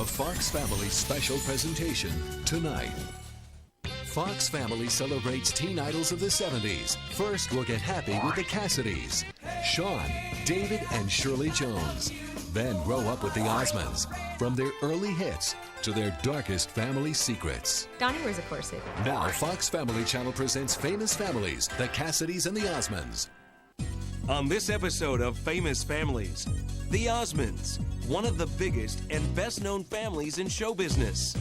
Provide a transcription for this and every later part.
Fox Family special presentation tonight. Fox Family celebrates teen idols of the 70s. First, we'll get happy with the Cassidys. Sean, David, and Shirley Jones. Then grow up with the Osmonds. From their early hits to their darkest family secrets. Donnie wears a corset. Now, Fox Family Channel presents Famous Families, the Cassidys and the Osmonds. On this episode of Famous Families, the Osmonds, one of the biggest and best-known families in show business.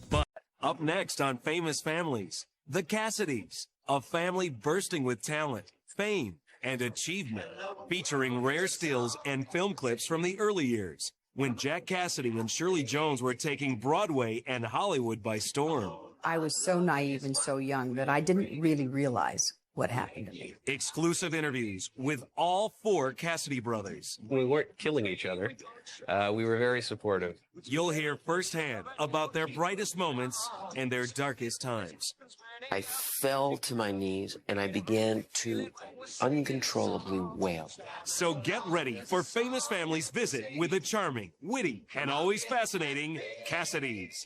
But up next on Famous Families, the Cassidys, a family bursting with talent, fame, and achievement, featuring rare stills and film clips from the early years, when Jack Cassidy and Shirley Jones were taking Broadway and Hollywood by storm. I was so naive and so young that I didn't really realize what happened to me. Exclusive interviews with all four Cassidy brothers. We weren't killing each other. We were very supportive. You'll hear firsthand about their brightest moments and their darkest times. I fell to my knees and I began to uncontrollably wail. So get ready for Famous Families' visit with the charming, witty, and always fascinating Cassidys.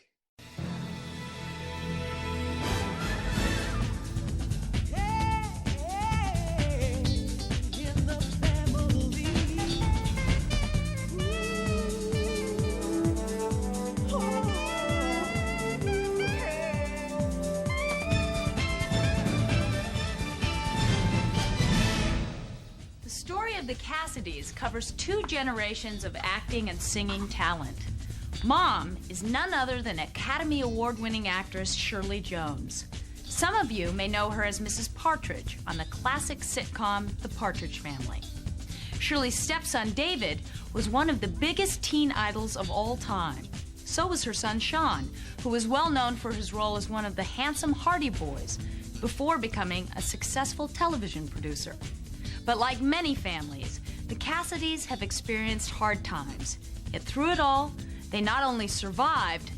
The Cassidys covers two generations of acting and singing talent. Mom is none other than Academy Award-winning actress Shirley Jones. Some of you may know her as Mrs. Partridge on the classic sitcom The Partridge Family. Shirley's stepson David was one of the biggest teen idols of all time. So was her son Sean, who was well known for his role as one of the handsome Hardy Boys before becoming a successful television producer. But like many families, the Cassidys have experienced hard times. Yet through it all, they not only survived,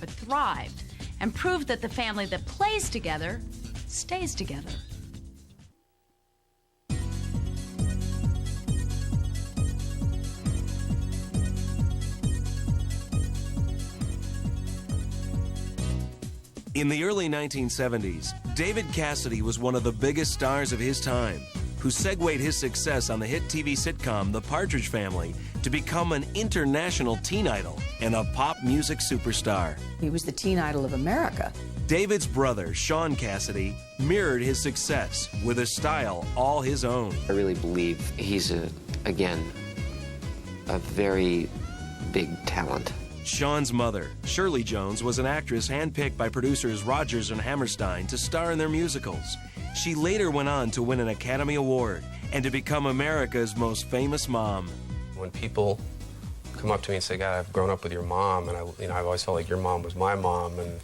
but thrived, and proved that the family that plays together stays together. In the early 1970s, David Cassidy was one of the biggest stars of his time, who segued his success on the hit TV sitcom The Partridge Family to become an international teen idol and a pop music superstar. He was the teen idol of America. David's brother, Sean Cassidy, mirrored his success with a style all his own. I really believe he's, again, a very big talent. Sean's mother, Shirley Jones, was an actress handpicked by producers Rogers and Hammerstein to star in their musicals. She later went on to win an Academy Award and to become America's most famous mom. When people come up to me and say, God, I've grown up with your mom, and I've always felt like your mom was my mom, and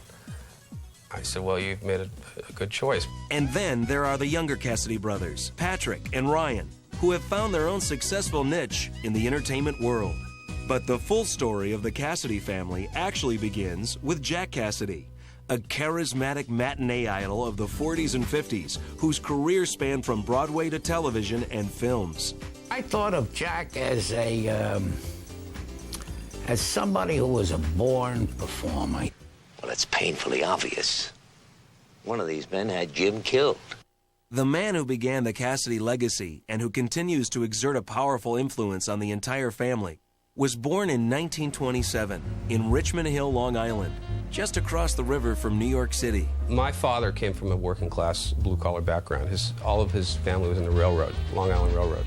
I said, well, you've made a good choice. And then there are the younger Cassidy brothers, Patrick and Ryan, who have found their own successful niche in the entertainment world. But the full story of the Cassidy family actually begins with Jack Cassidy, a charismatic matinee idol of the 40s and 50s whose career spanned from Broadway to television and films. I thought of Jack as somebody who was a born performer. Well, it's painfully obvious. One of these men had Jim killed. The man who began the Cassidy legacy and who continues to exert a powerful influence on the entire family was born in 1927 in Richmond Hill, Long Island, just across the river from New York City. My father came from a working-class, blue-collar background. All of his family was in the railroad, Long Island Railroad.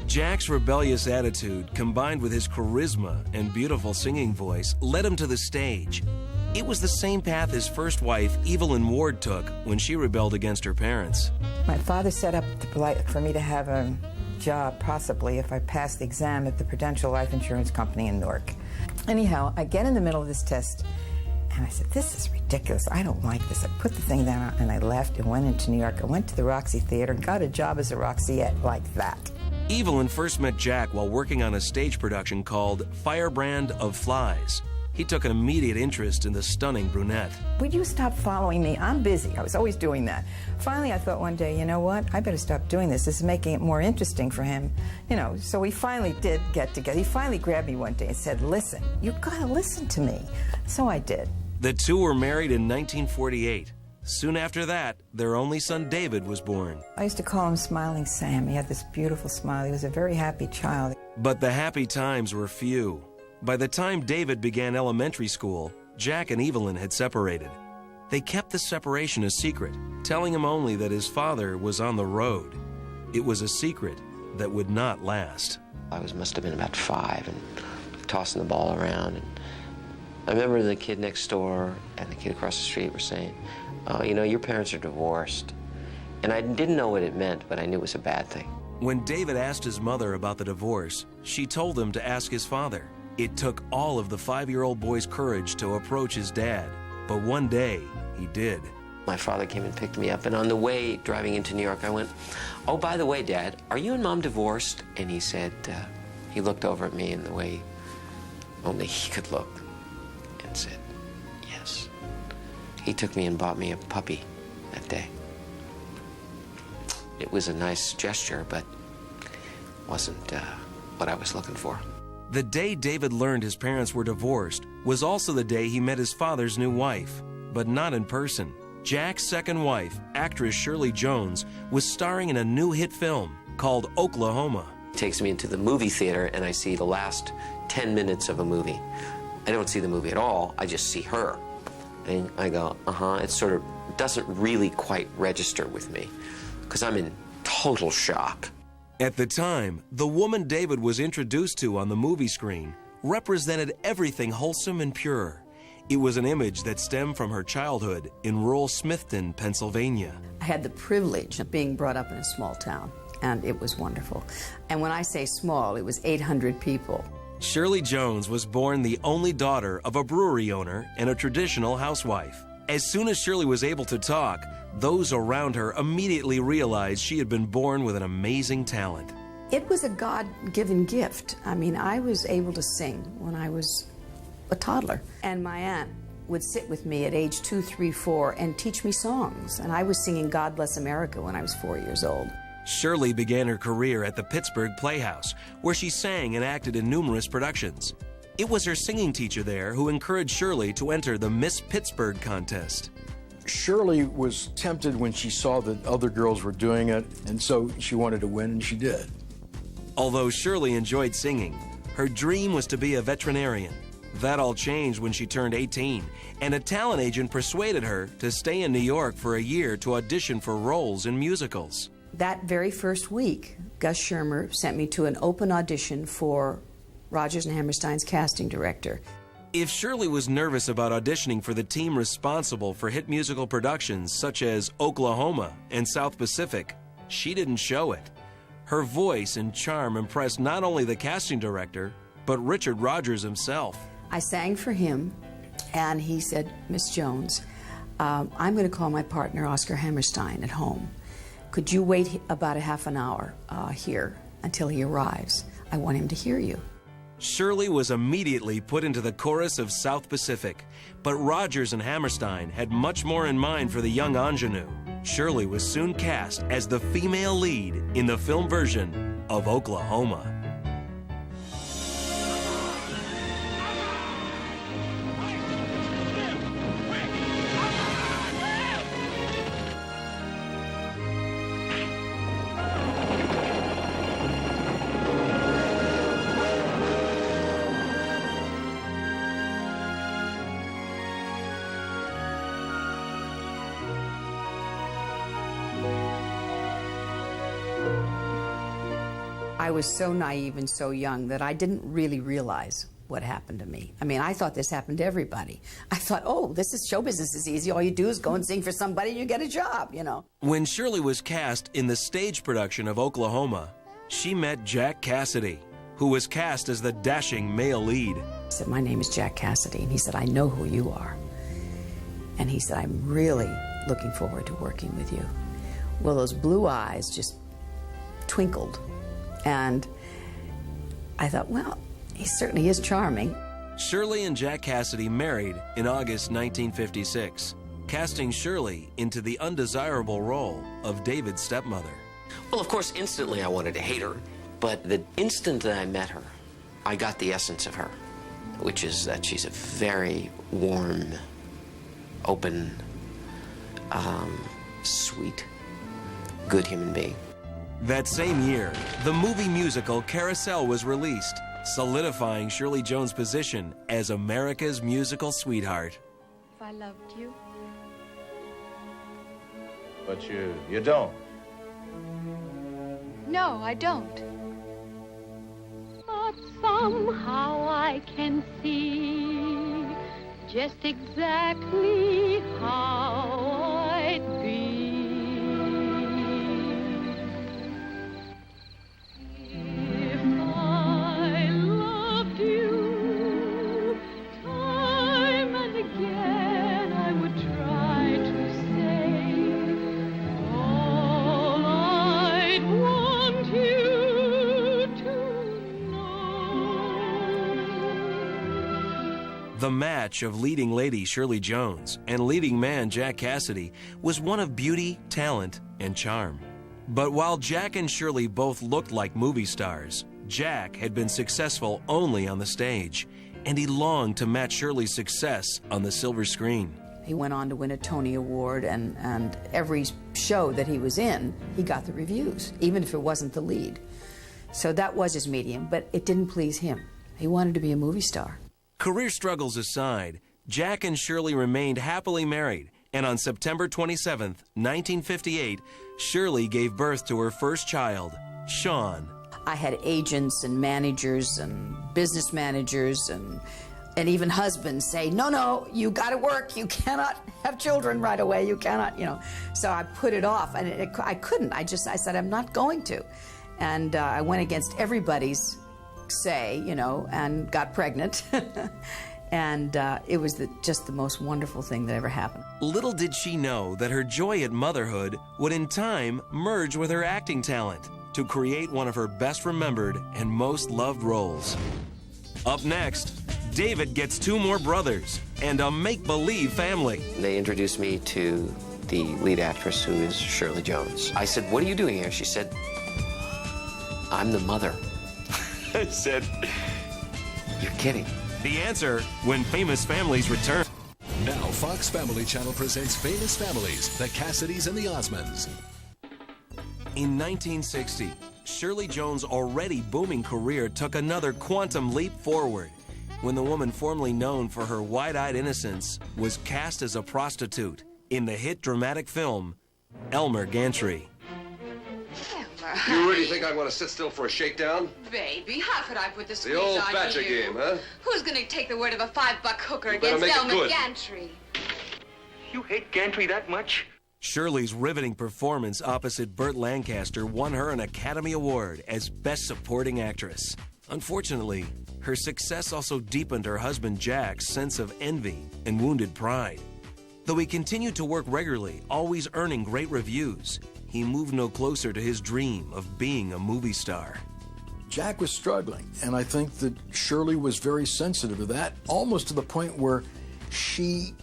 Jack's rebellious attitude, combined with his charisma and beautiful singing voice, led him to the stage. It was the same path his first wife, Evelyn Ward, took when she rebelled against her parents. My father set up for me to have a job, possibly, if I passed the exam at the Prudential Life Insurance Company in Newark. Anyhow, I get in the middle of this test, and I said, this is ridiculous. I don't like this. I put the thing down, and I left and went into New York. I went to the Roxy Theater and got a job as a Roxyette like that. Evelyn first met Jack while working on a stage production called Firebrand of Flies. he took an immediate interest in the stunning brunette. Would you stop following me? I'm busy. I was always doing that. Finally, I thought one day, you know what? I better stop doing this. This is making it more interesting for him. You know, so we finally did get together. He finally grabbed me one day and said, listen, you gotta listen to me. So I did. The two were married in 1948. Soon after that, their only son David was born. I used to call him Smiling Sam. He had this beautiful smile. He was a very happy child. But the happy times were few. By the time David began elementary school, Jack and Evelyn had separated. They kept the separation a secret, telling him only that his father was on the road. It was a secret that would not last. I must have been about 5 and tossing the ball around. And I remember the kid next door and the kid across the street were saying, oh, you know, your parents are divorced. And I didn't know what it meant, but I knew it was a bad thing. When David asked his mother about the divorce, she told him to ask his father. It took all of the 5-year-old boy's courage to approach his dad, but one day he did. My father came and picked me up, and on the way driving into New York, I went, oh, by the way, Dad, are you and Mom divorced? And he said, he looked over at me in the way only he could look and said, yes. He took me and bought me a puppy that day. It was a nice gesture, but wasn't what I was looking for. The day David learned his parents were divorced was also the day he met his father's new wife, but not in person. Jack's second wife, actress Shirley Jones, was starring in a new hit film called Oklahoma. He takes me into the movie theater, and I see the last 10 minutes of a movie. I don't see the movie at all, I just see her. And I go, it sort of doesn't really quite register with me, because I'm in total shock. At the time, the woman David was introduced to on the movie screen represented everything wholesome and pure. It was an image that stemmed from her childhood in rural Smithton, Pennsylvania. I had the privilege of being brought up in a small town, and it was wonderful. And when I say small, it was 800 people. Shirley Jones was born the only daughter of a brewery owner and a traditional housewife. As soon as Shirley was able to talk, those around her immediately realized she had been born with an amazing talent. It was a God-given gift. I mean, I was able to sing when I was a toddler. And my aunt would sit with me at age 2, 3, 4 and teach me songs. And I was singing God Bless America when I was 4 years old. Shirley began her career at the Pittsburgh Playhouse, where she sang and acted in numerous productions. It was her singing teacher there who encouraged Shirley to enter the Miss Pittsburgh contest. Shirley was tempted when she saw that other girls were doing it, and so she wanted to win, and she did. Although Shirley enjoyed singing, her dream was to be a veterinarian. That all changed when she turned 18, and a talent agent persuaded her to stay in New York for a year to audition for roles in musicals. That very first week, Gus Shermer sent me to an open audition for Rodgers and Hammerstein's casting director. If Shirley was nervous about auditioning for the team responsible for hit musical productions such as Oklahoma and South Pacific, she didn't show it. Her voice and charm impressed not only the casting director, but Richard Rodgers himself. I sang for him, and he said, Miss Jones, I'm going to call my partner, Oscar Hammerstein, at home. Could you wait about a half an hour here until he arrives? I want him to hear you. Shirley was immediately put into the chorus of South Pacific, but Rodgers and Hammerstein had much more in mind for the young ingenue. Shirley was soon cast as the female lead in the film version of Oklahoma. I was so naive and so young that I didn't really realize what happened to me. I mean, I thought this happened to everybody. I thought, oh, this is show business is easy. All you do is go and sing for somebody and you get a job, you know. When Shirley was cast in the stage production of Oklahoma, she met Jack Cassidy, who was cast as the dashing male lead. I said, my name is Jack Cassidy. And he said, I know who you are. And he said, I'm really looking forward to working with you. Well, those blue eyes just twinkled. And I thought, well, he certainly is charming. Shirley and Jack Cassidy married in August 1956, casting Shirley into the undesirable role of David's stepmother. Well, of course, instantly I wanted to hate her, but the instant that I met her, I got the essence of her, which is that she's a very warm, open, sweet, good human being. That same year, the movie musical Carousel was released, solidifying Shirley Jones' position as America's musical sweetheart. If I loved you. But you don't. No, I don't. But somehow I can see just exactly how I'd be. If I loved you, time and again I would try to say all I'd want you to know. The match of leading lady Shirley Jones and leading man Jack Cassidy was one of beauty, talent, and charm. But while Jack and Shirley both looked like movie stars, Jack had been successful only on the stage, and he longed to match Shirley's success on the silver screen. He went on to win a Tony Award, and every show that he was in, he got the reviews, even if it wasn't the lead. So that was his medium, but it didn't please him. He wanted to be a movie star. Career struggles aside, Jack and Shirley remained happily married, and on September 27, 1958, Shirley gave birth to her first child, Sean. I had agents and managers and business managers and even husbands say, no, you got to work. You cannot have children right away. You cannot, So I put it off, and I couldn't. I said, I'm not going to. And I went against everybody's say, and got pregnant. And it was just the most wonderful thing that ever happened. Little did she know that her joy at motherhood would in time merge with her acting talent to create one of her best remembered and most loved roles. Up next, David gets 2 more brothers and a make-believe family. They introduced me to the lead actress, who is Shirley Jones. I said, "What are you doing here?" She said, "I'm the mother." I said, "You're kidding." The answer when Famous Families return. Now Fox Family Channel presents Famous Families, the Cassidys and the Osmonds. In 1960, Shirley Jones' already booming career took another quantum leap forward when the woman formerly known for her wide-eyed innocence was cast as a prostitute in the hit dramatic film Elmer Gantry. You really think I want to sit still for a shakedown? Baby, how could I put the squeeze The old on Thatcher you? game, huh? Who's going to take the word of a $5 hooker You better against make it Elmer good. Gantry? You hate Gantry that much? Shirley's riveting performance opposite Burt Lancaster won her an Academy Award as Best Supporting Actress. Unfortunately, her success also deepened her husband Jack's sense of envy and wounded pride. Though he continued to work regularly, always earning great reviews, he moved no closer to his dream of being a movie star. Jack was struggling, and I think that Shirley was very sensitive to that, almost to the point where she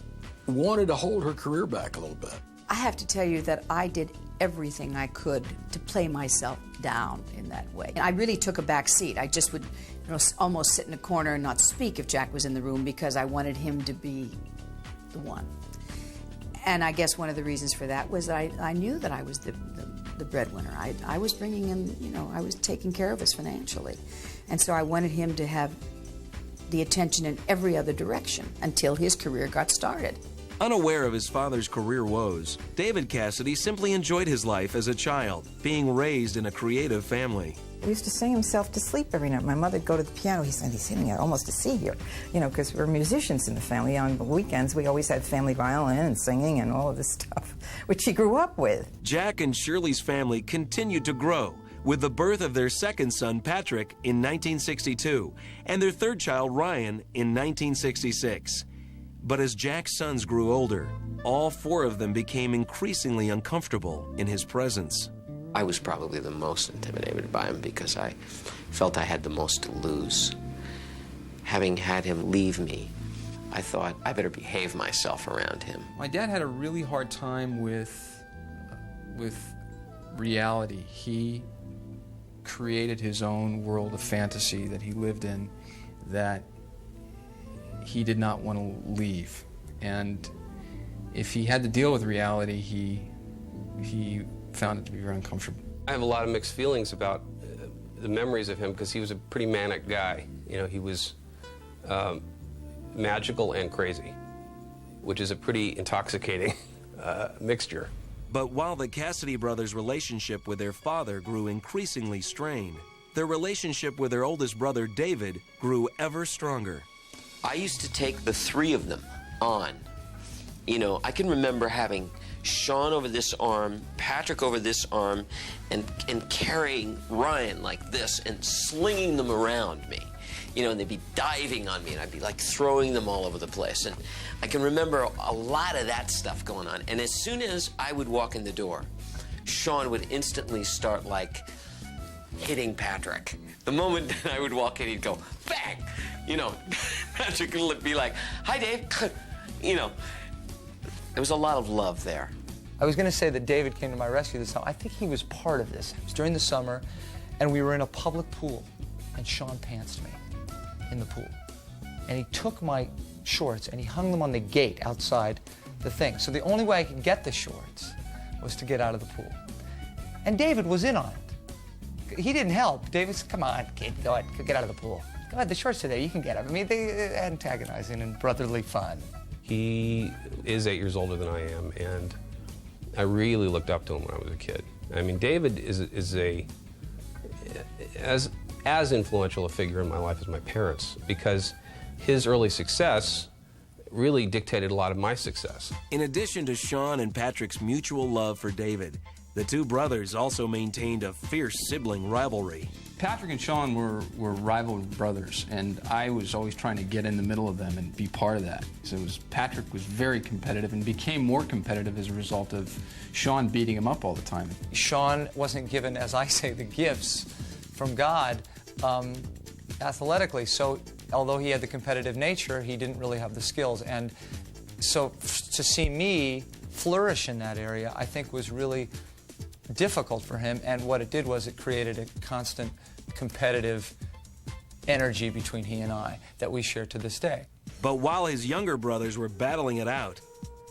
wanted to hold her career back a little bit. I have to tell you that I did everything I could to play myself down in that way. I really took a back seat. I just would almost sit in a corner and not speak if Jack was in the room because I wanted him to be the one. And I guess one of the reasons for that was I knew that I was the breadwinner. I was bringing in, I was taking care of us financially. And so I wanted him to have the attention in every other direction until his career got started. Unaware of his father's career woes, David Cassidy simply enjoyed his life as a child, being raised in a creative family. He used to sing himself to sleep every night. My mother would go to the piano. He said, he's sitting at almost a C here, because we're musicians in the family. On the weekends, we always had family violin and singing and all of this stuff, which he grew up with. Jack and Shirley's family continued to grow with the birth of their second son, Patrick, in 1962, and their third child, Ryan, in 1966. But as Jack's sons grew older, all 4 of them became increasingly uncomfortable in his presence. I was probably the most intimidated by him because I felt I had the most to lose. having had him leave me, I thought I better behave myself around him. My dad had a really hard time with reality. He created his own world of fantasy that he lived in that he did not want to leave. And if he had to deal with reality, he found it to be very uncomfortable. I have a lot of mixed feelings about the memories of him because he was a pretty manic guy. You know, he was magical and crazy, which is a pretty intoxicating mixture. But while the Cassidy brothers' relationship with their father grew increasingly strained, their relationship with their oldest brother, David, grew ever stronger. I used to take the three of them on. You know, I can remember having Sean over this arm, Patrick over this arm, and carrying Ryan like this and slinging them around me. You know, and they'd be diving on me, and I'd be like throwing them all over the place. And I can remember a lot of that stuff going on. And as soon as I would walk in the door, Sean would instantly start like hitting Patrick. The moment that I would walk in, he'd go, bang! You know, Patrick would be like, hi, Dave. You know, there was a lot of love there. I was going to say that David came to my rescue this time. I think he was part of this. It was during the summer, and we were in a public pool, and Sean pantsed me in the pool. And he took my shorts and he hung them on the gate outside the thing. So the only way I could get the shorts was to get out of the pool. And David was in on it. He didn't help. David said, come on, kid, go ahead, get out of the pool. Go ahead, the shorts are there, you can get them. I mean, they antagonizing and brotherly fun. He is 8 years older than I am, and I really looked up to him when I was a kid. I mean, David is as influential a figure in my life as my parents, because his early success really dictated a lot of my success. In addition to Sean and Patrick's mutual love for David, the two brothers also maintained a fierce sibling rivalry. Patrick and Sean were rival brothers, and I was always trying to get in the middle of them and be part of that. So Patrick was very competitive and became more competitive as a result of Sean beating him up all the time. Sean wasn't given, as I say, the gifts from God athletically, so although he had the competitive nature, he didn't really have the skills. And so to see me flourish in that area, I think was really difficult for him, and what it did was it created a constant competitive energy between he and I that we share to this day. But while his younger brothers were battling it out,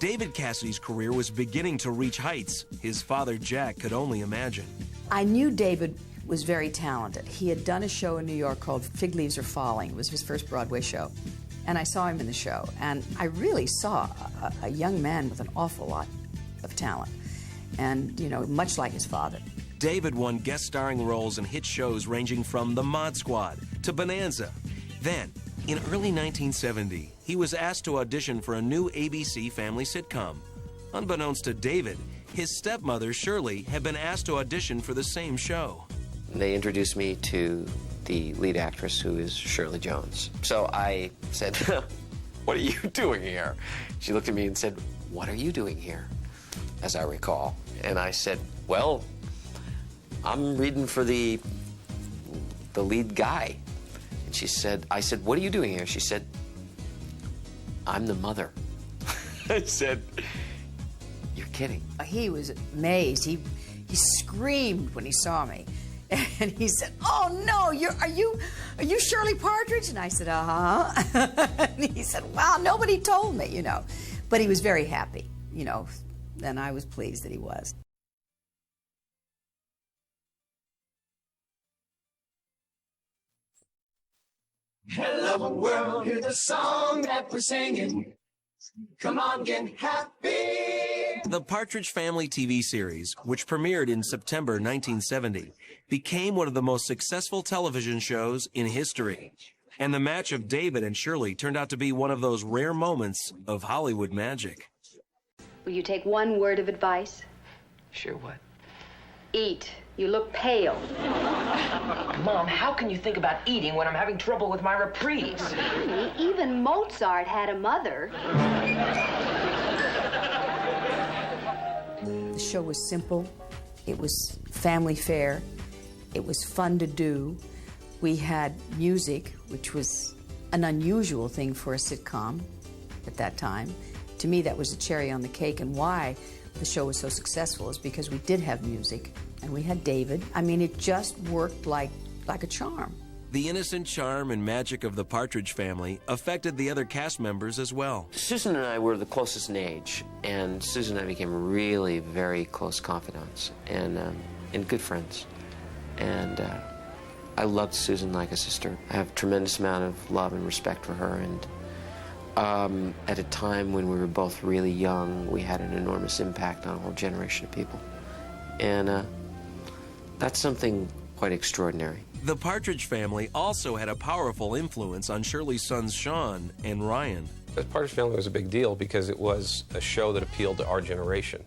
David Cassidy's career was beginning to reach heights his father Jack could only imagine. I knew David was very talented. He had done a show in New York called Fig Leaves Are Falling. It was his first Broadway show. And I saw him in the show, and I really saw a young man with an awful lot of talent. And, you know, much like his father. David won guest starring roles in hit shows ranging from The Mod Squad to Bonanza. Then, in early 1970, he was asked to audition for a new ABC family sitcom. Unbeknownst to David, his stepmother, Shirley, had been asked to audition for the same show. They introduced me to the lead actress, who is Shirley Jones. So I said, what are you doing here? She looked at me and said, what are you doing here? As I recall. And I said, well, I'm reading for the lead guy. And she said, I said, what are you doing here? She said, I'm the mother. I said, you're kidding. He was amazed. He screamed when he saw me. And he said, oh no, are you Shirley Partridge? And I said, uh-huh. And he said, wow, nobody told me, you know. But he was very happy, you know. And I was pleased that he was. Hello world, hear the song that we're singing. Come on, get happy. The Partridge Family TV series, which premiered in September 1970, became one of the most successful television shows in history. And the match of David and Shirley turned out to be one of those rare moments of Hollywood magic. Will you take one word of advice? Sure, what? Eat. You look pale. Mom, how can you think about eating when I'm having trouble with my reprise? Honey, even Mozart had a mother. The show was simple. It was family fare. It was fun to do. We had music, which was an unusual thing for a sitcom at that time. To me, that was the cherry on the cake, and why the show was so successful is because we did have music, and we had David. I mean, it just worked like a charm. The innocent charm and magic of the Partridge Family affected the other cast members as well. Susan and I were the closest in age, and Susan and I became really very close confidants and good friends. And I loved Susan like a sister. I have a tremendous amount of love and respect for her, and at a time when we were both really young, we had an enormous impact on a whole generation of people. And that's something quite extraordinary. The Partridge Family also had a powerful influence on Shirley's sons Sean and Ryan. The Partridge Family was a big deal because it was a show that appealed to our generation.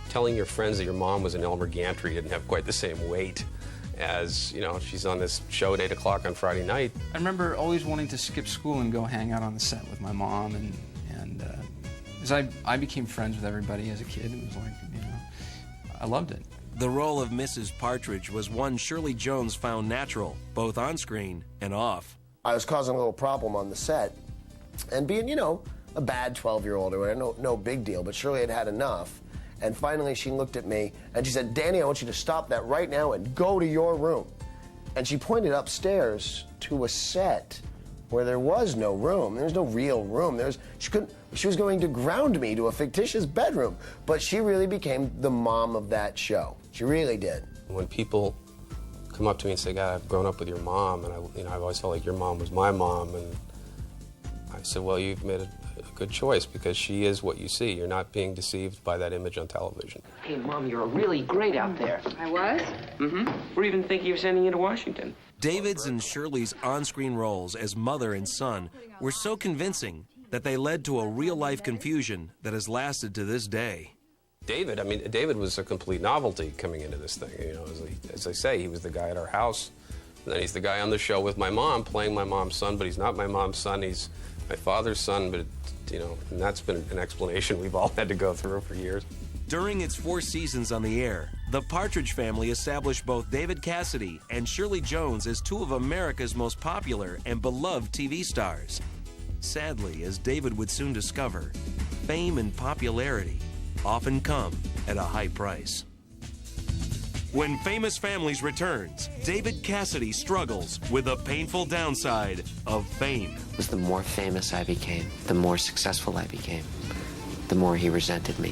Telling your friends that your mom was an Elmer Gantry didn't have quite the same weight as, you know, she's on this show at 8 o'clock on Friday night. I remember always wanting to skip school and go hang out on the set with my mom, and as I became friends with everybody as a kid, it was like, you know, I loved it. The role of Mrs. Partridge was one Shirley Jones found natural, both on screen and off. I was causing a little problem on the set, and being, you know, a bad 12-year-old or whatever, no big deal, but Shirley had had enough. And finally she looked at me and she said, "Danny, I want you to stop that right now and go to your room." And she pointed upstairs to a set where there was no room. There was no real room. She was going to ground me to a fictitious bedroom. But she really became the mom of that show. She really did. When people come up to me and say, "God, I've grown up with your mom," and I've always felt like your mom was my mom, and I said, "Well, you've made a good choice because she is what you see. You're not being deceived by that image on television." Hey, Mom, you're really great out there. I was? Mm-hmm. We're even thinking of sending you to Washington. David's and Shirley's on-screen roles as mother and son were so convincing that they led to a real-life confusion that has lasted to this day. David was a complete novelty coming into this thing. You know, as I say, he was the guy at our house, and then he's the guy on the show with my mom, playing my mom's son, but he's not my mom's son. He's my father's son, but, you know, and that's been an explanation we've all had to go through for years. During its 4 seasons on the air, the Partridge Family established both David Cassidy and Shirley Jones as 2 of America's most popular and beloved TV stars. Sadly, as David would soon discover, fame and popularity often come at a high price. When Famous Families returns, David Cassidy struggles with the painful downside of fame. It was the more famous I became, the more successful I became, the more he resented me.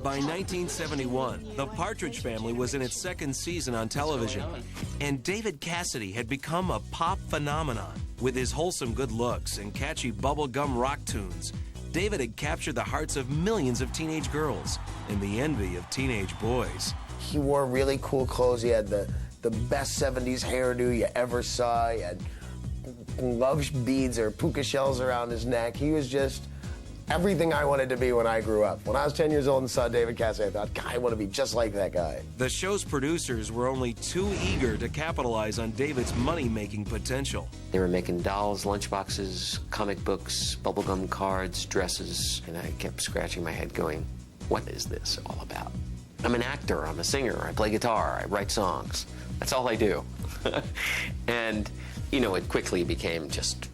By 1971, The Partridge Family was in its 2nd season on television, and David Cassidy had become a pop phenomenon. With his wholesome good looks and catchy bubblegum rock tunes, David had captured the hearts of millions of teenage girls and the envy of teenage boys. He wore really cool clothes. He had the best 70s hairdo you ever saw. He had love beads or puka shells around his neck. He was just everything I wanted to be when I grew up. When I was 10 years old and saw David Cassidy, I thought, God, I want to be just like that guy. The show's producers were only too eager to capitalize on David's money-making potential. They were making dolls, lunchboxes, comic books, bubblegum cards, dresses, and I kept scratching my head going, what is this all about? I'm an actor, I'm a singer, I play guitar, I write songs. That's all I do. And, you know, it quickly became just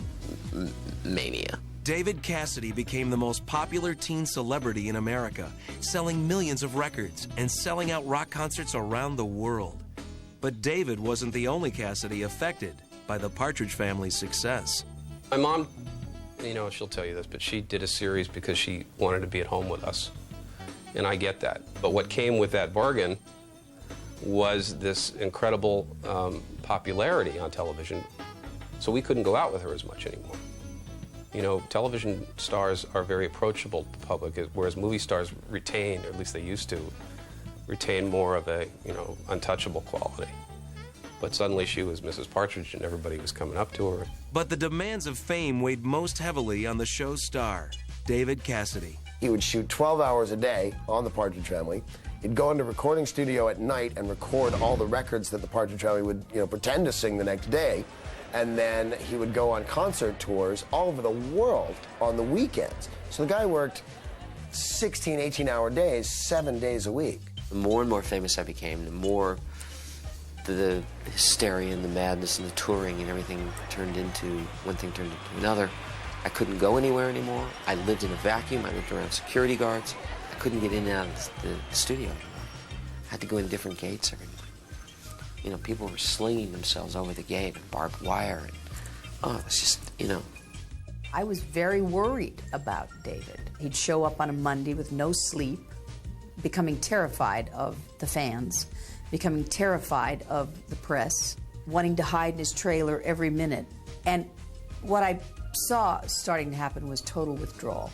mania. David Cassidy became the most popular teen celebrity in America, selling millions of records and selling out rock concerts around the world. But David wasn't the only Cassidy affected by the Partridge Family's success. My mom, you know, she'll tell you this, but she did a series because she wanted to be at home with us. And I get that. But what came with that bargain was this incredible popularity on television, so we couldn't go out with her as much anymore. You know, television stars are very approachable to the public, whereas movie stars retain, or at least they used to, retain more of a, you know, untouchable quality. But suddenly she was Mrs. Partridge and everybody was coming up to her. But the demands of fame weighed most heavily on the show's star, David Cassidy. He would shoot 12 hours a day on the Partridge Family. He'd go into a recording studio at night and record all the records that the Partridge Family would, you know, pretend to sing the next day. And then he would go on concert tours all over the world on the weekends. So the guy worked 16, 18-hour days, 7 days a week. The more and more famous I became, the more the hysteria and the madness and the touring and everything turned into, one thing turned into another. I couldn't go anywhere anymore. I lived in a vacuum. I lived around security guards. I couldn't get in and out of the studio anymore. I had to go in different gates every night. You know, people were slinging themselves over the gate and barbed wire. And, oh, it was just, you know. I was very worried about David. He'd show up on a Monday with no sleep, becoming terrified of the fans, becoming terrified of the press, wanting to hide in his trailer every minute. And what I saw starting to happen was total withdrawal.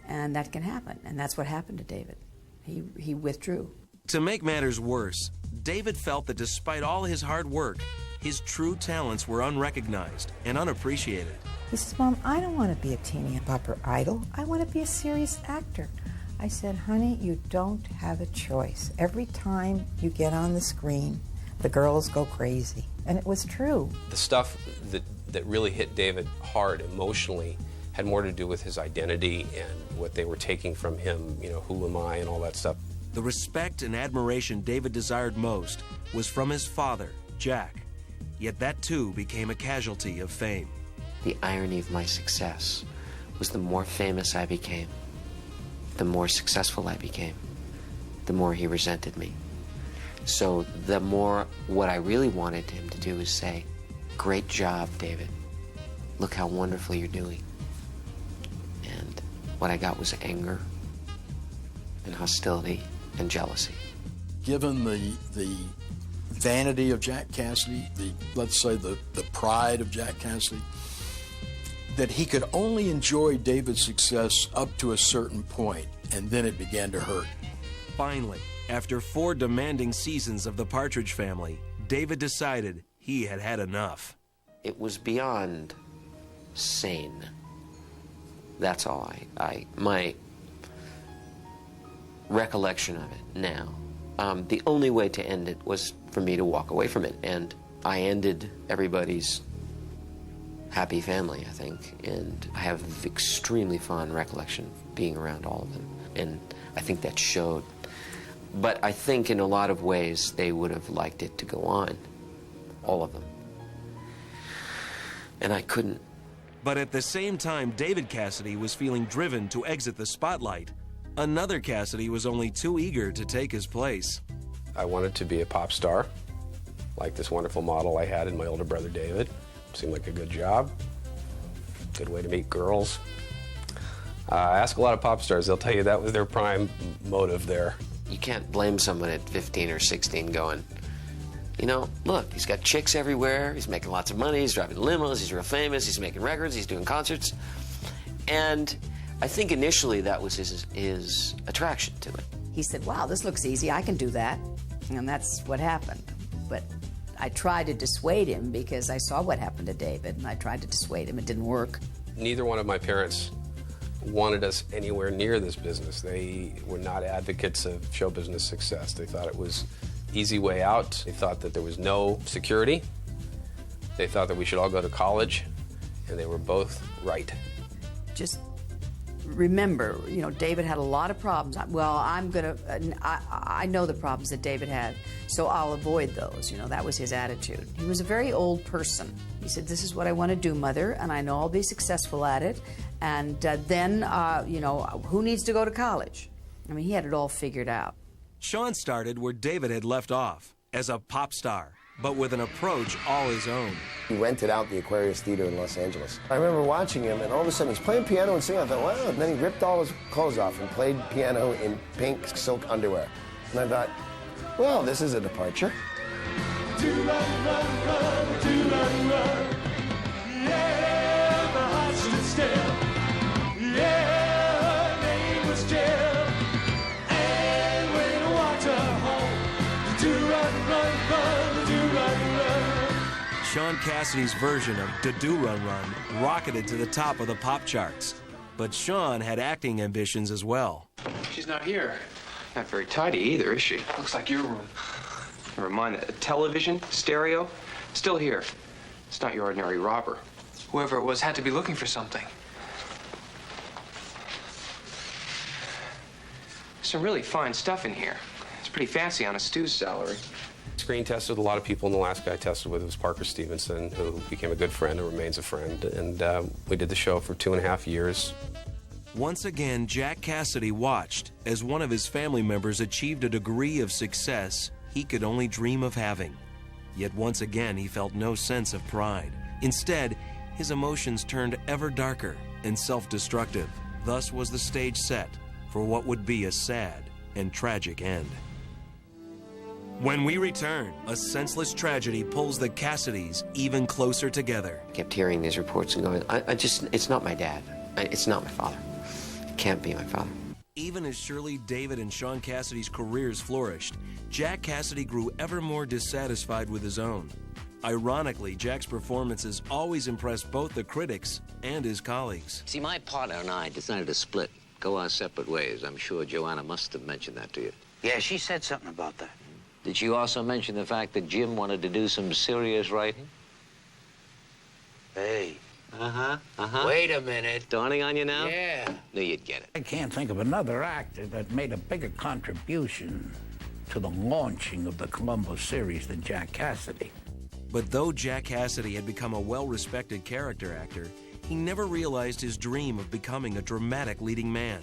And that can happen, and that's what happened to David. He withdrew. To make matters worse, David felt that despite all his hard work, his true talents were unrecognized and unappreciated. He says, Mom, I don't want to be a teeny bopper idol. I want to be a serious actor. I said, honey, you don't have a choice. Every time you get on the screen, the girls go crazy. And it was true. The stuff that really hit David hard emotionally had more to do with his identity and what they were taking from him, you know, who am I and all that stuff. The respect and admiration David desired most was from his father, Jack. Yet that too became a casualty of fame. The irony of my success was the more famous I became, the more successful I became, the more he resented me. So the more what I really wanted him to do is say, great job, David. Look how wonderful you're doing. And what I got was anger and hostility and jealousy. Given the vanity of Jack Cassidy, let's say the pride of Jack Cassidy, that he could only enjoy David's success up to a certain point, and then it began to hurt. Finally, after 4 demanding seasons of The Partridge Family, David decided he had had enough. It was beyond sane. That's all my recollection of it now. The only way to end it was for me to walk away from it, and I ended everybody's happy family, I think, and I have extremely fond recollection of being around all of them, and I think that showed. But I think in a lot of ways they would have liked it to go on, all of them, and I couldn't. But at the same time David Cassidy was feeling driven to exit the spotlight, another Cassidy was only too eager to take his place. I wanted to be a pop star, like this wonderful model I had in my older brother David. Seemed like a good job, good way to meet girls. Ask a lot of pop stars, they'll tell you that was their prime motive there. You can't blame someone at 15 or 16 going, you know, look, he's got chicks everywhere, he's making lots of money, he's driving limos, he's real famous, he's making records, he's doing concerts. And I think initially that was his attraction to it. He said, wow, this looks easy, I can do that. And that's what happened. But I tried to dissuade him because I saw what happened to David, and I tried to dissuade him. It didn't work. Neither one of my parents wanted us anywhere near this business. They were not advocates of show business success. They thought it was easy way out. They thought that there was no security. They thought that we should all go to college, and they were both right. Just remember, you know, David had a lot of problems. Well, I know the problems that David had, so I'll avoid those. You know, that was his attitude. He was a very old person. He said, this is what I want to do, Mother, and I know I'll be successful at it. And then, you know, who needs to go to college? I mean, he had it all figured out. Sean started where David had left off, as a pop star, but with an approach all his own. He rented out the Aquarius Theater in Los Angeles. I remember watching him, and all of a sudden he's playing piano and singing. I thought, wow. And then he ripped all his clothes off and played piano in pink silk underwear. And I thought, well, this is a departure. Do run, run, run, do run, run. Yeah, my heart stood still. Yeah, her name was Jill. And when I walked her home, do run, run, run, do run, run. Sean Cassidy's version of Da Do Run Run rocketed to the top of the pop charts. But Sean had acting ambitions as well. She's not here. Not very tidy either, is she? Looks like your room. Never mind that. A television, stereo, still here. It's not your ordinary robber. Whoever it was had to be looking for something. Some really fine stuff in here. It's pretty fancy on a stew's salary. Screen tested a lot of people, and the last guy I tested with was Parker Stevenson, who became a good friend and remains a friend. And we did the show for 2.5 years. Once again, Jack Cassidy watched as one of his family members achieved a degree of success he could only dream of having. Yet once again, he felt no sense of pride. Instead, his emotions turned ever darker and self-destructive. Thus was the stage set for what would be a sad and tragic end. When we return, a senseless tragedy pulls the Cassidys even closer together. I kept hearing these reports and going, it's not my dad. It's not my father. It can't be my father. Even as Shirley, David, and Sean Cassidy's careers flourished, Jack Cassidy grew ever more dissatisfied with his own. Ironically, Jack's performances always impressed both the critics and his colleagues. See, my partner and I decided to split, go our separate ways. I'm sure Joanna must have mentioned that to you. Yeah, she said something about that. Did she also mention the fact that Jim wanted to do some serious writing? Hey. Uh-huh. Wait a minute. Dawning on you now? Yeah. Knew you'd get it. I can't think of another actor that made a bigger contribution to the launching of the Columbo series than Jack Cassidy. But though Jack Cassidy had become a well-respected character actor, he never realized his dream of becoming a dramatic leading man.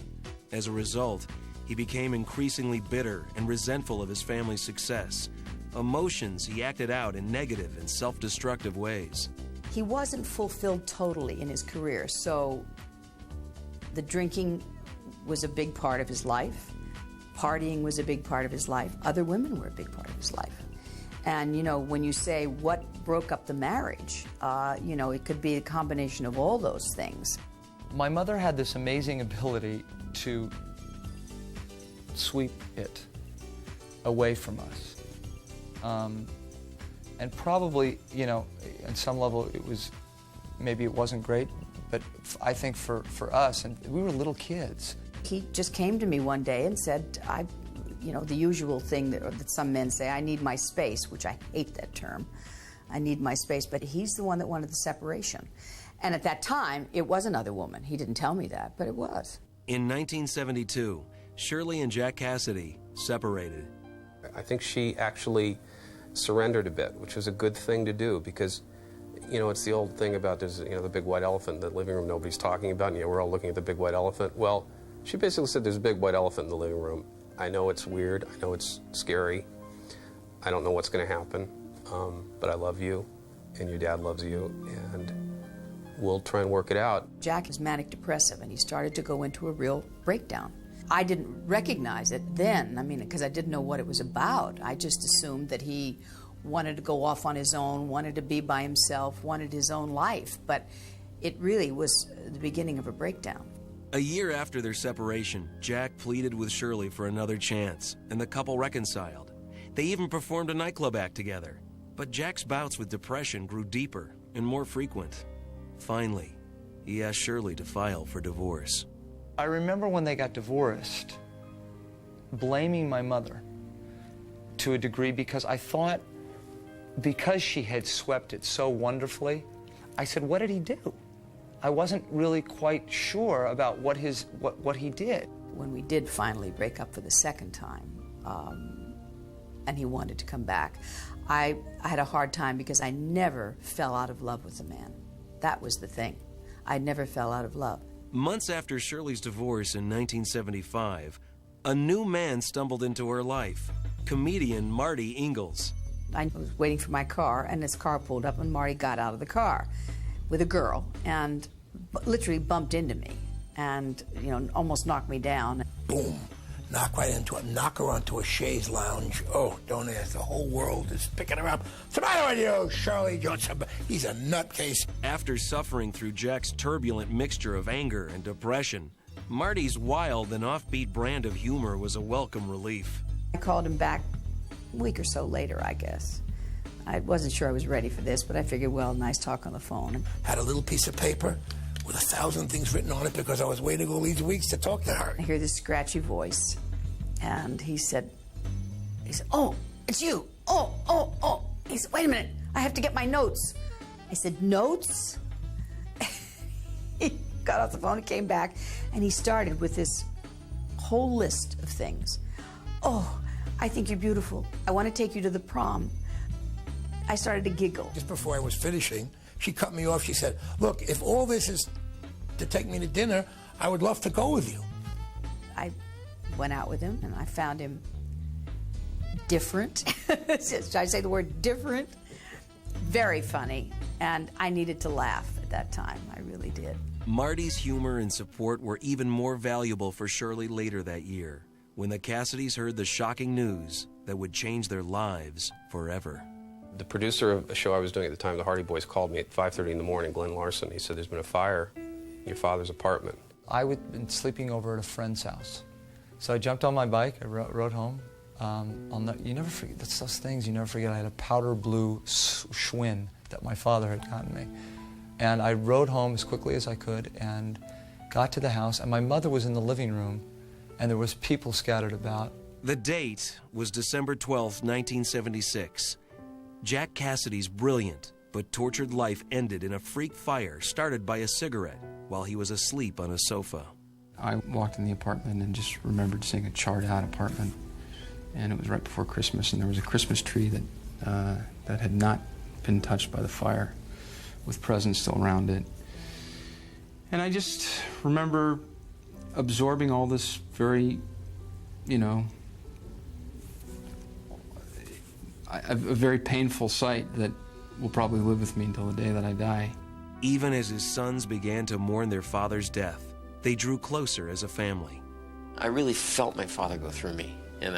As a result, he became increasingly bitter and resentful of his family's success, emotions he acted out in negative and self-destructive ways. He wasn't fulfilled totally in his career, so the drinking was a big part of his life. Partying was a big part of his life. Other women were a big part of his life. And, you know, when you say what broke up the marriage, you know, it could be a combination of all those things. My mother had this amazing ability to sweep it away from us. And probably, you know, on some level maybe it wasn't great, but I think for us, and we were little kids. He just came to me one day and said, you know, the usual thing that some men say, I need my space, which I hate that term. I need my space, but he's the one that wanted the separation. And at that time, it was another woman. He didn't tell me that, but it was. In 1972, Shirley and Jack Cassidy separated. I think she actually surrendered a bit, which was a good thing to do because, you know, it's the old thing about there's, you know, the big white elephant in the living room nobody's talking about, and, you know, we're all looking at the big white elephant. Well, she basically said there's a big white elephant in the living room. I know it's weird. I know it's scary. I don't know what's going to happen, but I love you, and your dad loves you, and we'll try and work it out. Jack is manic depressive, and he started to go into a real breakdown. I didn't recognize it then, I mean, because I didn't know what it was about. I just assumed that he wanted to go off on his own, wanted to be by himself, wanted his own life, but it really was the beginning of a breakdown. A year after their separation, Jack pleaded with Shirley for another chance, and the couple reconciled. They even performed a nightclub act together. But Jack's bouts with depression grew deeper and more frequent. Finally, he asked Shirley to file for divorce. I remember when they got divorced, blaming my mother to a degree because I thought, because she had swept it so wonderfully, I said, what did he do? I wasn't really quite sure about what he did. When we did finally break up for the second time, and he wanted to come back, I had a hard time because I never fell out of love with the man. That was the thing. I never fell out of love. Months after Shirley's divorce in 1975, a new man stumbled into her life, comedian Marty Ingalls. I was waiting for my car, and his car pulled up, and Marty got out of the car with a girl and literally bumped into me and, you know, almost knocked me down. Boom. Knock right into it. Knock her onto a chaise lounge. Oh, don't ask. The whole world is picking her up. What's the matter with you, Shirley Johnson? He's a nutcase. After suffering through Jack's turbulent mixture of anger and depression, Marty's wild and offbeat brand of humor was a welcome relief. I called him back a week or so later, I guess. I wasn't sure I was ready for this, but I figured, well, nice talk on the phone. Had a little piece of paper with 1,000 things written on it because I was waiting all these weeks to talk to her. I hear this scratchy voice, and he said, oh, it's you. Oh. He said, wait a minute, I have to get my notes. I said, notes? He got off the phone and came back, and he started with this whole list of things. Oh, I think you're beautiful. I want to take you to the prom. I started to giggle. Just before I was finishing, she cut me off. She said, look, if all this is to take me to dinner, I would love to go with you. I went out with him, and I found him different. Should I say the word different? Very funny, and I needed to laugh at that time. I really did. Marty's humor and support were even more valuable for Shirley later that year, when the Cassidys heard the shocking news that would change their lives forever. The producer of a show I was doing at the time, the Hardy Boys, called me at 5:30 in the morning, Glenn Larson. He said, there's been a fire in your father's apartment. I had been sleeping over at a friend's house. So I jumped on my bike, I rode home. You never forget, that's those things you never forget. I had a powder blue Schwinn that my father had gotten me. And I rode home as quickly as I could and got to the house, and my mother was in the living room, and there was people scattered about. The date was December 12th, 1976. Jack Cassidy's brilliant but tortured life ended in a freak fire started by a cigarette while he was asleep on a sofa. I walked in the apartment and just remembered seeing a charred-out apartment, and it was right before Christmas, and there was a Christmas tree that had not been touched by the fire, with presents still around it. And I just remember absorbing all this very, a very painful sight that will probably live with me until the day that I die. Even as his sons began to mourn their father's death, they drew closer as a family. I really felt my father go through me, and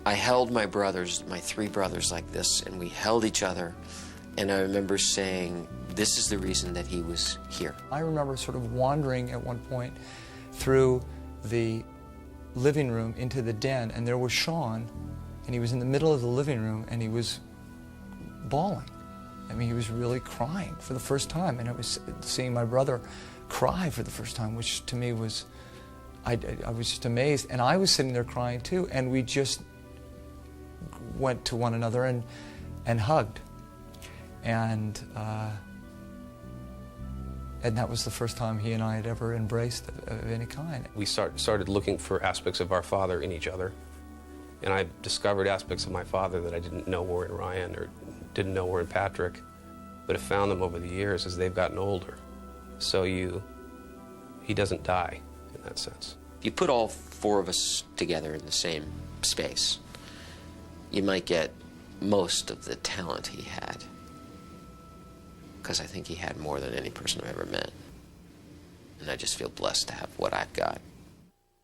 I held my brothers, my three brothers, like this, and we held each other, and I remember saying, this is the reason that he was here. I remember sort of wandering at one point through the living room into the den, and there was Sean, and he was in the middle of the living room, and he was bawling. I mean, he was really crying for the first time, and I was seeing my brother cry for the first time, which to me was, I was just amazed, and I was sitting there crying too, and we just went to one another and hugged, and that was the first time he and I had ever embraced of any kind. We started looking for aspects of our father in each other, and I discovered aspects of my father that I didn't know were in Ryan or didn't know were in Patrick, but have found them over the years as they've gotten older. So he doesn't die in that sense. If you put all four of us together in the same space, you might get most of the talent he had, because I think he had more than any person I've ever met. And I just feel blessed to have what I've got.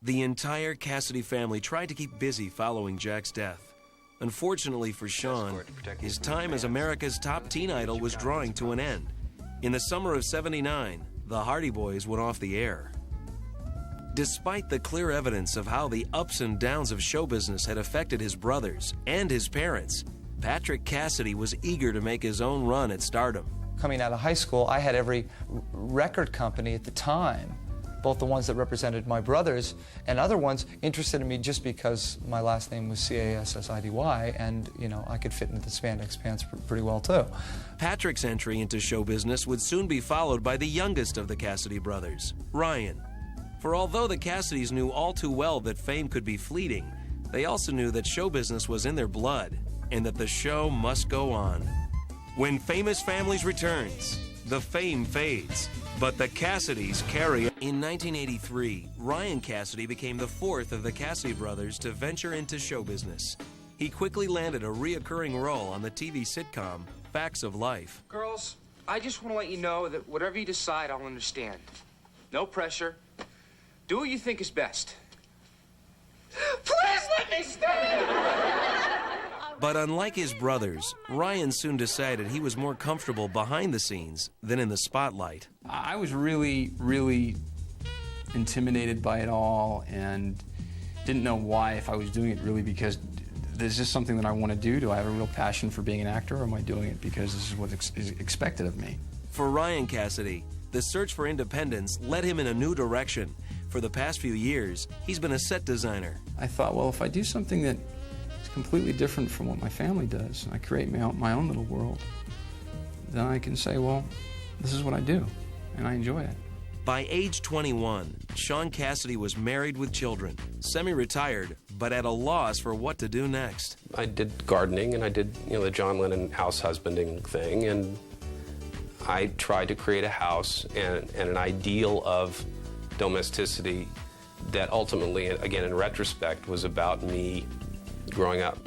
The entire Cassidy family tried to keep busy following Jack's death. Unfortunately for Sean, his time as America's top teen idol was drawing to an end. In the summer of '79, the Hardy Boys went off the air. Despite the clear evidence of how the ups and downs of show business had affected his brothers and his parents, Patrick Cassidy was eager to make his own run at stardom. Coming out of high school, I had every record company at the time, both the ones that represented my brothers and other ones, interested in me just because my last name was Cassidy, and, I could fit into the spandex pants pretty well, too. Patrick's entry into show business would soon be followed by the youngest of the Cassidy brothers, Ryan. For although the Cassidys knew all too well that fame could be fleeting, they also knew that show business was in their blood and that the show must go on. When Famous Families returns, the fame fades, but the Cassidys carry. In 1983, Ryan Cassidy became the fourth of the Cassidy brothers to venture into show business. He quickly landed a reoccurring role on the TV sitcom Facts of Life. Girls, I just want to let you know that whatever you decide, I'll understand. No pressure. Do what you think is best. Please let me stay! But unlike his brothers, Ryan soon decided he was more comfortable behind the scenes than in the spotlight. I was really, really intimidated by it all and didn't know why, if I was doing it really because is this something that I want to do? Do I have a real passion for being an actor, or am I doing it because this is what is expected of me? For Ryan Cassidy, the search for independence led him in a new direction. For the past few years, he's been a set designer. I thought, well, if I do something that is completely different from what my family does, I create my own little world, then I can say, well, this is what I do, and I enjoy it. By age 21, Sean Cassidy was married with children, semi-retired, but at a loss for what to do next. I did gardening, and I did, the John Lennon house husbanding thing, and I tried to create a house and an ideal of domesticity that ultimately, again, in retrospect, was about me growing up.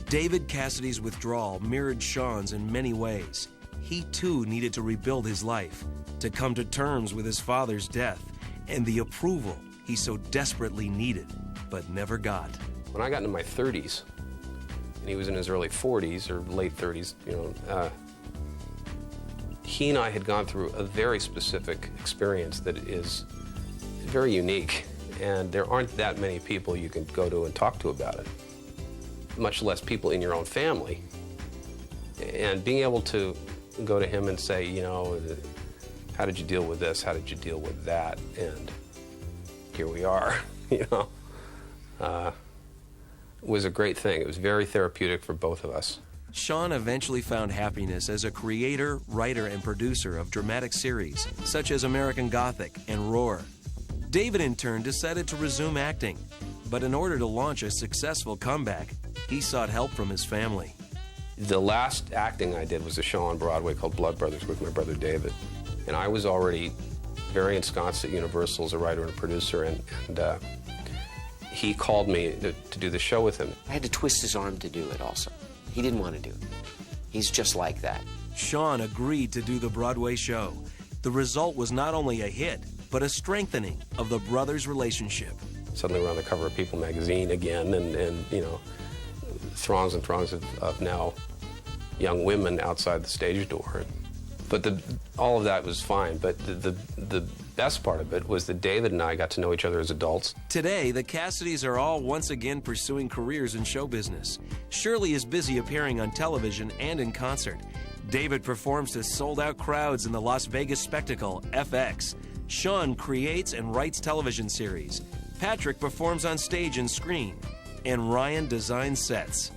David Cassidy's withdrawal mirrored Sean's in many ways. He, too, needed to rebuild his life, to come to terms with his father's death and the approval he so desperately needed, but never got. When I got into my 30s, and he was in his early 40s or late 30s, he and I had gone through a very specific experience that is very unique, and there aren't that many people you can go to and talk to about it, much less people in your own family. And being able to go to him and say, how did you deal with this? How did you deal with that? And here we are, was a great thing. It was very therapeutic for both of us. Sean eventually found happiness as a creator, writer, and producer of dramatic series, such as American Gothic and Roar. David, in turn, decided to resume acting, but in order to launch a successful comeback, he sought help from his family. The last acting I did was a show on Broadway called Blood Brothers with my brother David. And I was already very ensconced at Universal as a writer and a producer, and he called me to do the show with him. I had to twist his arm to do it also. He didn't want to do it. He's just like that. Sean agreed to do the Broadway show. The result was not only a hit, but a strengthening of the brothers' relationship. Suddenly we're on the cover of People magazine again, and throngs and throngs of now young women outside the stage door. But all of that was fine, but the best part of it was that David and I got to know each other as adults. Today, the Cassidys are all once again pursuing careers in show business. Shirley is busy appearing on television and in concert. David performs to sold-out crowds in the Las Vegas spectacle, FX. Sean creates and writes television series. Patrick performs on stage and screen. And Ryan designs sets.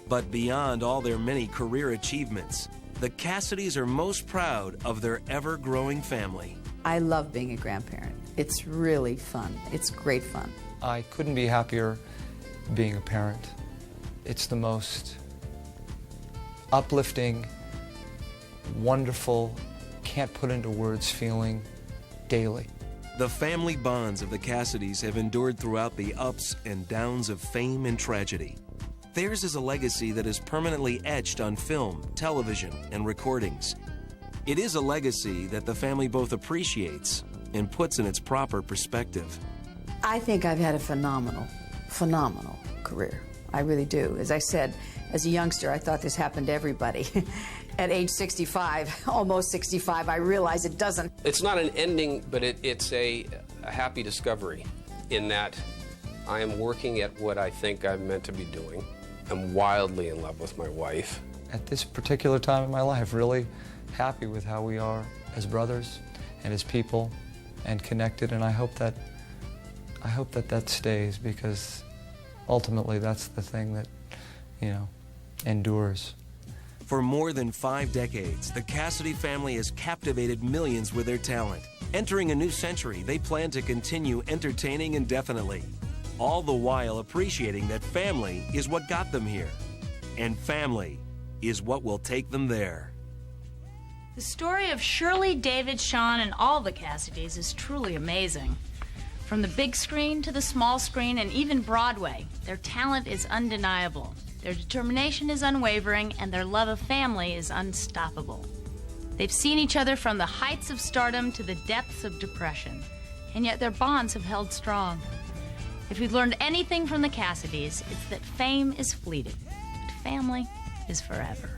But beyond all their many career achievements, the Cassidys are most proud of their ever-growing family. I love being a grandparent. It's really fun. It's great fun. I couldn't be happier being a parent. It's the most uplifting, wonderful, can't put into words feeling daily. The family bonds of the Cassidys have endured throughout the ups and downs of fame and tragedy. Theirs is a legacy that is permanently etched on film, television, and recordings. It is a legacy that the family both appreciates and puts in its proper perspective. I think I've had a phenomenal career. I really do. As I said, as a youngster, I thought this happened to everybody. At age 65, almost 65, I realize it doesn't. It's not an ending, but it's a happy discovery in that I am working at what I think I'm meant to be doing. I'm wildly in love with my wife. At this particular time in my life, really happy with how we are as brothers and as people and connected, and I hope that stays, because ultimately that's the thing that, endures. For more than 5 decades, the Cassidy family has captivated millions with their talent. Entering a new century, they plan to continue entertaining indefinitely, all the while appreciating that family is what got them here, and family is what will take them there. The story of Shirley, David, Sean, and all the Cassidys is truly amazing. From the big screen to the small screen and even Broadway, their talent is undeniable. Their determination is unwavering, and their love of family is unstoppable. They've seen each other from the heights of stardom to the depths of depression, and yet their bonds have held strong. If we've learned anything from the Cassidys, it's that fame is fleeting, but family is forever.